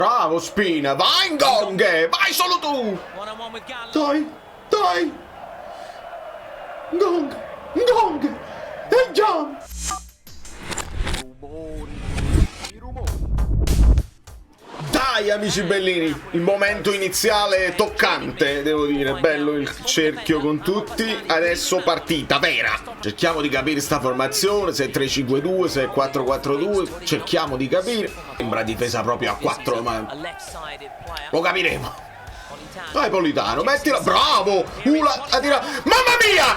Bravo Spina, vai in gong, vai solo tu. Dai. Gong. E già. Dai amici bellini, il momento iniziale toccante, devo dire, bello il cerchio con tutti, adesso partita vera. Cerchiamo di capire sta formazione, se è 3-5-2, se è 4-4-2, cerchiamo di capire. Sembra difesa proprio a 4, ma lo capiremo. Dai Politano, mettila, bravo! A tirare. Mamma mia!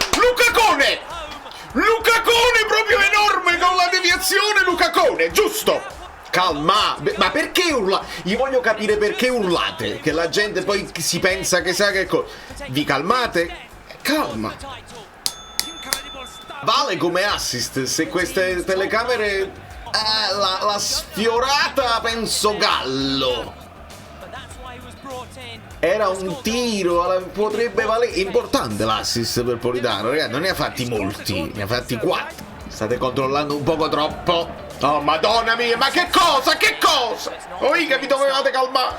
Lukaku! Proprio enorme con la deviazione, Lukaku, giusto! Calma, ma perché urlate? Io voglio capire perché urlate, che la gente poi si pensa che sa che cosa. Vi calmate? Calma. Vale come assist se queste telecamere la sfiorata, penso Gallo. Era un tiro, potrebbe valere. Importante l'assist per Politano, ragazzi, non ne ha fatti molti, ne ha fatti 4. State controllando un poco troppo. Oh madonna mia, ma che cosa? Oh, io vi dovevate calmare.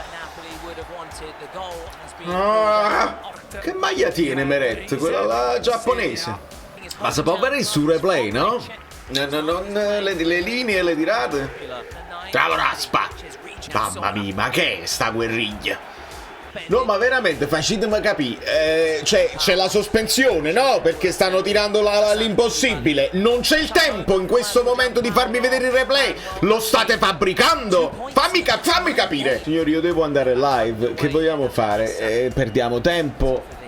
Che maglia tiene Meret? Quella là giapponese. Ma si può vedere su replay, no? Non le linee, le tirate. Allora, mamma mia, ma che è sta guerriglia? No, ma veramente facitemi capire, c'è la sospensione, no? Perché stanno tirando l'impossibile. Non c'è il tempo in questo momento di farmi vedere il replay. Lo state fabbricando? Fammi capire. Signori, io devo andare live. Che vogliamo fare? Perdiamo tempo.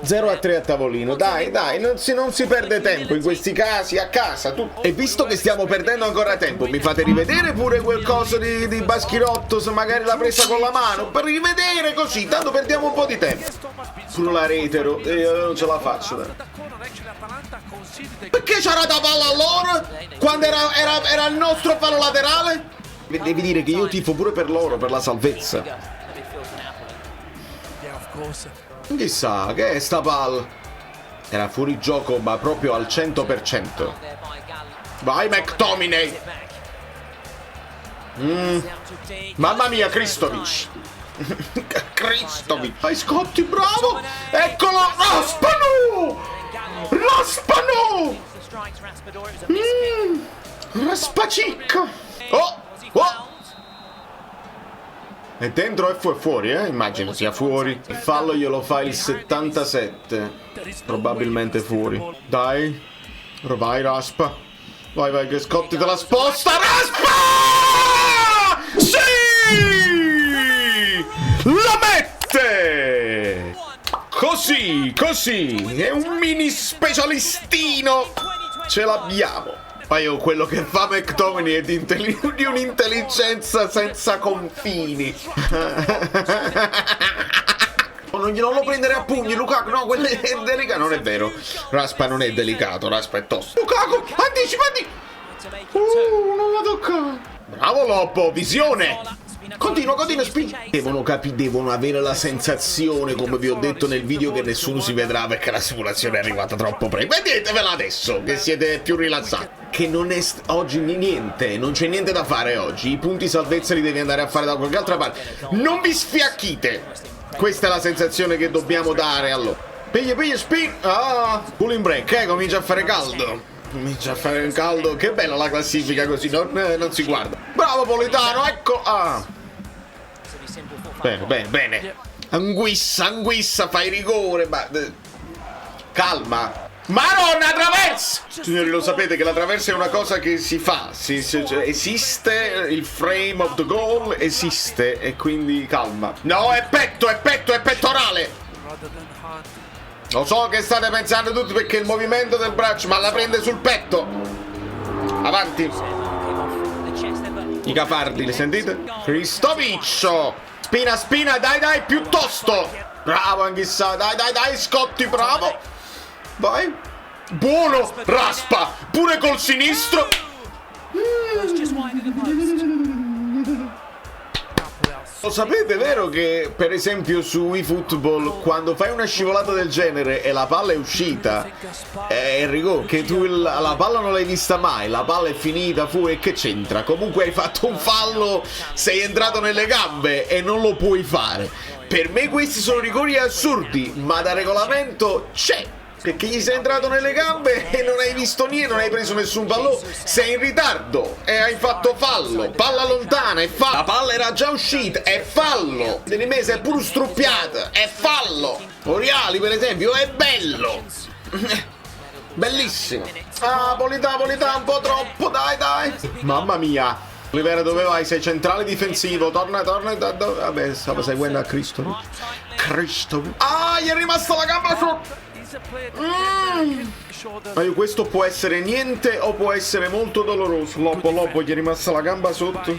0-3 a tavolino, dai, non si perde tempo in questi casi, a casa, tu. E visto che stiamo perdendo ancora tempo, mi fate rivedere pure quel coso di Baschirotto, se magari l'ha presa con la mano, per rivedere così, tanto perdiamo un po' di tempo. Pure la retero, io non ce la faccio, dai. Perché c'era da palla allora? Quando era il nostro fallo laterale? Devi dire che io tifo pure per loro, per la salvezza. Chissà, che è sta palla? Era fuori gioco, ma proprio al 100%. Vai McTominay! Mamma mia, Kristovic! Vai Scotti, bravo! Eccolo! Raspano! Raspacicca! Oh! E dentro e fuori, immagino sia fuori. Il fallo glielo fa il 77. Probabilmente fuori. Dai. Vai Raspa. Vai che Scotti te la sposta. Raspa! Sì! La mette! Così. È un mini specialistino. Ce l'abbiamo. Ma io quello che fa McTominay è di un'intelligenza senza confini. Non lo prendere a pugni, Lukaku. No, quello è delicato. Non è vero. Raspa non è delicato, Raspa è tosto. Lukaku, anticipati. Non la tocca. Bravo Loppo, visione. Continua, spingi. Devono avere la sensazione, come vi ho detto nel video, che nessuno si vedrà perché la simulazione è arrivata troppo presto. Vedetevela adesso, che siete più rilassati. Che non è oggi niente, non c'è niente da fare oggi. I punti salvezza li devi andare a fare da qualche altra parte. Non vi sfiacchite. Questa è la sensazione che dobbiamo dare, allora. Piglia, spin. Cooling break, comincia a fare caldo. Che bella la classifica così, non si guarda. Bravo Politano, ecco. Bene. Anguissa, fai rigore. Calma. Maronna, traversa! Signori, lo sapete che la traversa è una cosa che si fa. Esiste il frame of the goal, esiste. E quindi calma. No, è pettorale. Lo so che state pensando tutti perché il movimento del braccio, ma la prende sul petto. Avanti. I cafardi, li sentite? Kristovic. Spina, dai, piuttosto. Bravo Anghissà, dai, Scotti, bravo. Vai. Buono, Raspa. Pure col Lo sapete, vero che per esempio su eFootball quando fai una scivolata del genere e la palla è uscita è il rigore, che tu la palla non l'hai vista mai, la palla è finita, e che c'entra? Comunque hai fatto un fallo, sei entrato nelle gambe e non lo puoi fare. Per me questi sono rigori assurdi, ma da regolamento c'è. Perché gli sei entrato nelle gambe e non hai visto niente, non hai preso nessun pallone, sei in ritardo e hai fatto fallo, palla lontana, è fallo, la palla era già uscita, è fallo, Denimese è pure struppiata, è fallo, Oriali per esempio è bello, bellissimo, Polità un po' troppo, dai, mamma mia, Olivera dove vai? Sei centrale difensivo, torna, vabbè stavo seguendo a Cristo, gli è rimasta la gamba sotto. Ma questo può essere niente o può essere molto doloroso. Loppo, gli è rimasta la gamba sotto.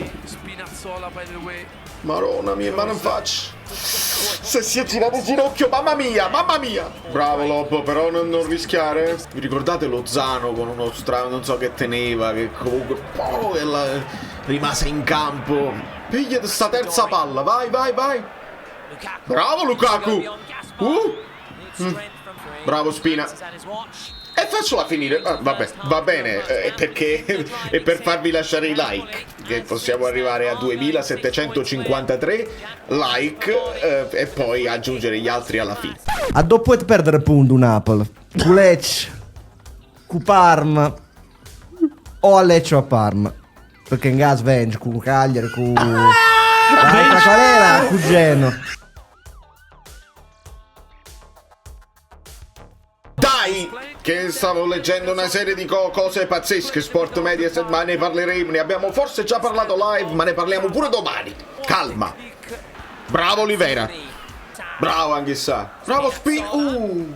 Maronna mia, ma non faccio. Se si è girato il ginocchio, mamma mia. Bravo Loppo, però non rischiare. Vi ricordate Lozano con uno strano, non so che teneva, che comunque rimase in campo. Piglia sta terza palla, vai. Bravo Lukaku. Bravo Spina. E faccela finire. Vabbè, va bene, perché è per farvi lasciare i like, che possiamo arrivare a 2753 like e poi aggiungere gli altri alla fine. A dopo e perdere punto un Apple. Cu Lecce, cu Parma o a Lecce o a Parma. Perché in gas venge cu Cagliari, cu qual era? Cu Genoa. Dai, che stavo leggendo una serie di cose pazzesche, Sport Mediaset, ma ne parleremo, ne abbiamo forse già parlato live, ma ne parliamo pure domani. Calma. Bravo Olivera. Bravo Anghissà. Bravo Spin.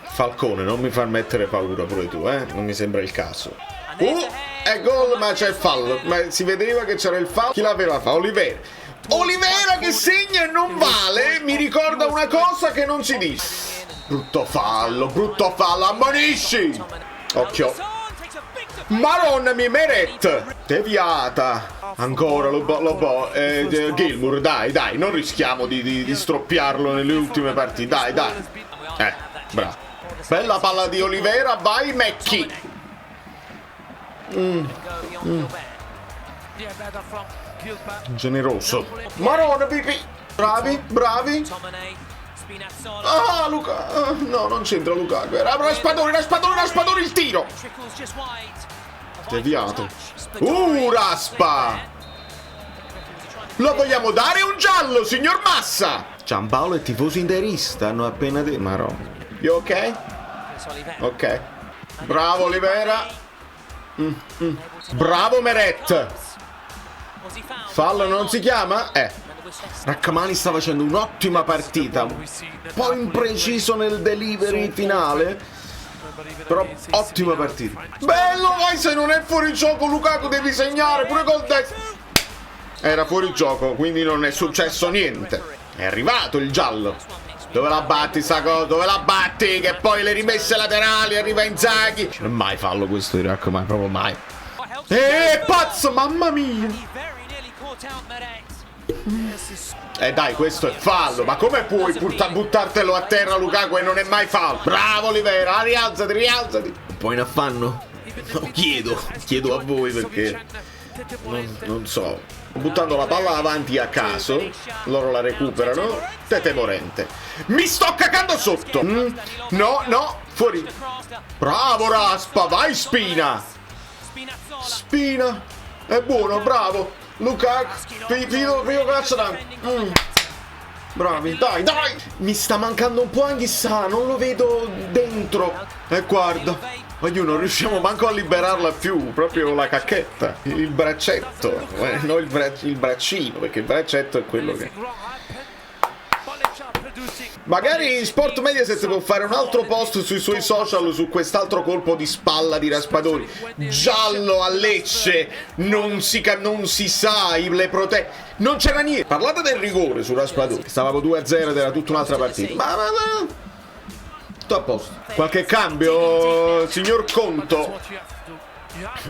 Falcone, non mi far mettere paura pure tu, non mi sembra il caso. È gol, ma c'è il fallo. Ma si vedeva che c'era il fallo. Chi l'aveva fatto? Olivera che segna e non vale, mi ricorda una cosa che non si dice. Brutto fallo, ammonisci! Occhio. Maronna mia, Meret! Deviata. Ancora, Gilmour, dai, non rischiamo di stroppiarlo nelle ultime partite, dai. Bravo. Bella palla di Olivera, vai Mecchi! Generoso. Maronna, pipì! Bravi! Luca! No, non c'entra Lukaku. Era Raspadori il tiro! Deviato. Raspa! Lo vogliamo dare un giallo, signor Massa! Giampaolo e tifoso interista hanno appena detto. Marò. You ok? Ok. Bravo Olivera. Bravo Meret. Fallo non si chiama? Rachmani sta facendo un'ottima partita, un po' impreciso nel delivery finale, però ottima partita. Bello, vai, se non è fuori gioco Lukaku devi segnare pure col destro. Era fuori gioco, quindi non è successo niente. È arrivato il giallo. Dove la batti sta cosa? Dove la batti? Che poi le rimesse laterali, arriva Inzaghi. Non è mai fallo questo di Rachmani, proprio mai. Pazzo, mamma mia. Dai, questo è fallo. Ma come puoi buttartelo a terra Lukaku e non è mai fallo? Bravo Olivera, rialzati. Un po' in affanno? No, chiedo a voi perché non so. Buttando la palla avanti a caso, loro la recuperano. Tete morente. Mi sto cagando sotto. No, fuori. Bravo Raspa, vai Spina. È buono, bravo. Lukaku, Pio Cazzaran. Bravi, dai. Mi sta mancando un po' Anghissà, non lo vedo dentro. E guarda, non riusciamo manco a liberarla più, proprio la cacchetta. Il braccetto, non il braccino, perché il braccetto è quello che... Magari Sport Mediaset può fare un altro post sui suoi social su quest'altro colpo di spalla di Raspadori. Giallo a Lecce, non si sa, non c'era niente. Parlate del rigore su Raspadori. Stavamo 2-0 ed era tutta un'altra partita. Ma tutto a posto. Qualche cambio, signor Conto?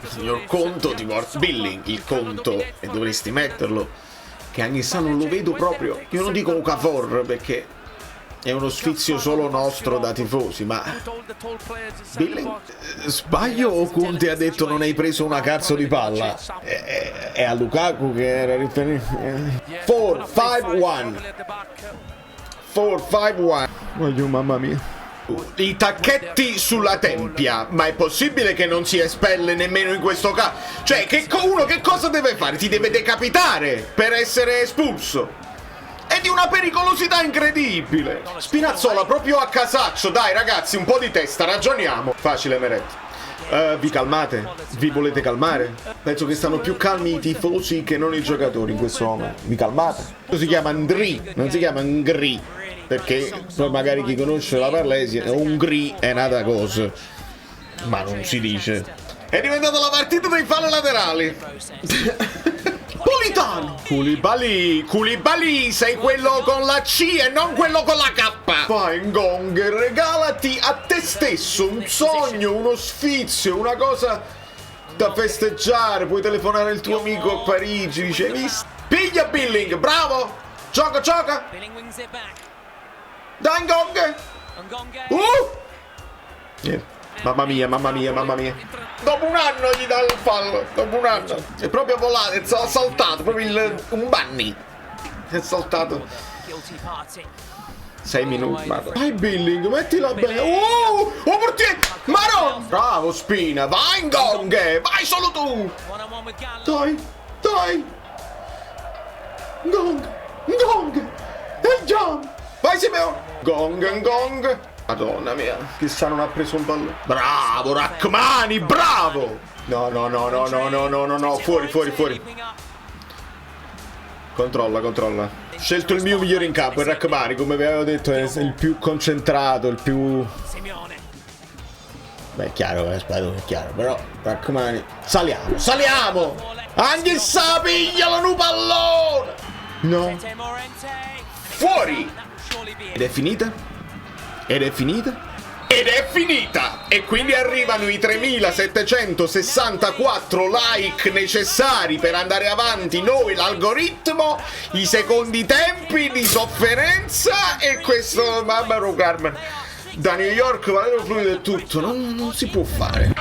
Signor Conto di Billing, il conto, e dovresti metterlo. che anche se non lo vedo proprio. Io non dico Okafor perché è uno sfizio solo nostro da tifosi, ma Billing, sbaglio o Conte ha detto non hai preso una cazzo di palla? È a Lukaku che era riferito. 4-5-1. 4-5-1. Voglio, mamma mia. I tacchetti sulla tempia, ma è possibile che non si espelle nemmeno in questo caso? Cioè, uno che cosa deve fare? Ti deve decapitare per essere espulso. È di una pericolosità incredibile. Spinazzola proprio a casaccio. Dai ragazzi, un po' di testa, ragioniamo. Facile, Meret. Vi calmate? Vi volete calmare? Penso che stanno più calmi i tifosi che non i giocatori in questo momento. Vi calmate? Si chiama Ndri, non si chiama Ngri. Perché poi magari chi conosce la Parlesi, Ungri è nata cosa, ma non si dice. È diventata la partita dei falli laterali. Politano. Koulibaly, sei quello con la C e non quello con la K. Vai Ngong, regalati a te stesso un sogno, uno sfizio, una cosa da festeggiare. Puoi telefonare il tuo amico a Parigi, dice visto. Piglia Billing, bravo. Gioca. Dai Ngong! Mamma mia. Dopo un anno gli dà il fallo. Dopo un anno. È proprio volato, è saltato. Proprio un bunny. È saltato. 6 minuti. Vai Billing, mettila bene. Oh portiere! Maron! Bravo Spina. Vai Ngong! Vai solo tu! Dai! Ngong! E John! Vai Simeone! Gong! Madonna mia, chissà non ha preso un pallone. Bravo Rachmani, bravo! No, fuori. Controlla. Scelto il mio migliore in campo, il Rachmani, come vi avevo detto, è il più concentrato, il più... Beh, è chiaro, è chiaro, però Rachmani... Saliamo! Anche sa piglialo un pallone! No. Fuori! Ed è finita? E quindi arrivano i 3764 like necessari per andare avanti noi, l'algoritmo, i secondi tempi di sofferenza e questo, mamma Carmen, da New York, Valerio Fluido e tutto, non si può fare.